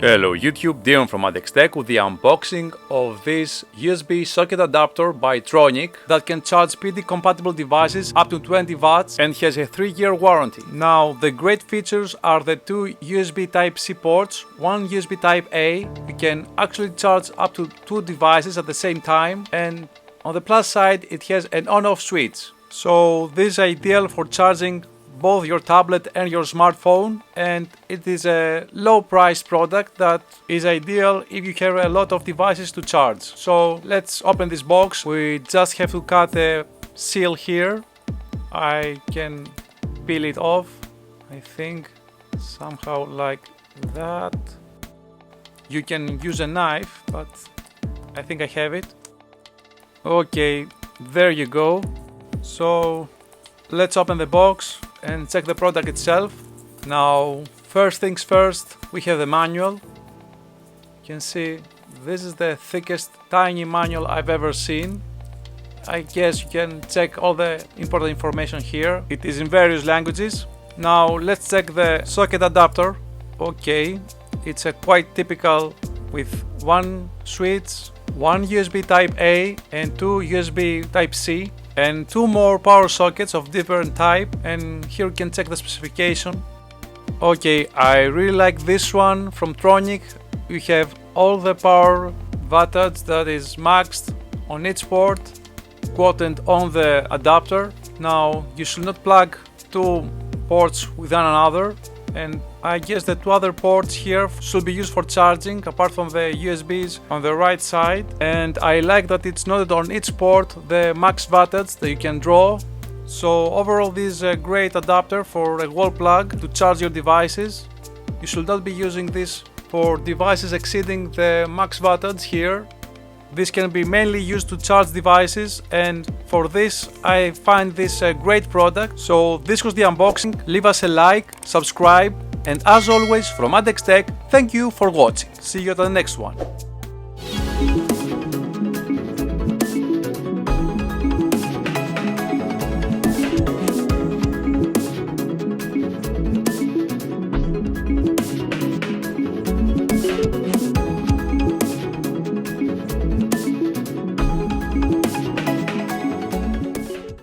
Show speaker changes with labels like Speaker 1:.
Speaker 1: Hello YouTube, Dion from Adaptor with the unboxing of this USB socket adapter by Tronic that can charge PD compatible devices up to 20 watts and has a 3-year warranty. Now the great features are the two USB Type-C ports, one USB Type-A. You can actually charge up to 2 devices at the same time, and on the plus side it has an on-off switch. So this is ideal for charging both your tablet and your smartphone, and it is a low priced product that is ideal if you have a lot of devices to charge. So let's open this box. We just have to cut the seal here. I can peel it off, I think, somehow like that. You can use a knife, but I think I have it. Okay, there you go. So let's open the box and check the product itself. Now, first things first, we have the manual. You can see this is the thickest tiny manual I've ever seen. I guess you can check all the important information here. It is in various languages. Now let's check the socket adapter. Okay, it's a quite typical with one switch, one USB Type-A and 2 USB Type-C, and 2 more power sockets of different type, and here you can check the specification. Okay, I really like this one from Tronic. We have all the power wattage that is maxed on each port, quoted on the adapter. Now you should not plug 2 ports with one another, and I guess the 2 other ports here should be used for charging apart from the USBs on the right side. And I like that it's noted on each port the max wattage that you can draw. So overall this is a great adapter for a wall plug to charge your devices. You should not be using this for devices exceeding the max wattage here. This can be mainly used to charge devices, and for this I find this a great product. So this was the unboxing. Leave us a like, subscribe, and as always from Adaptor, thank you for watching. See you at the next one.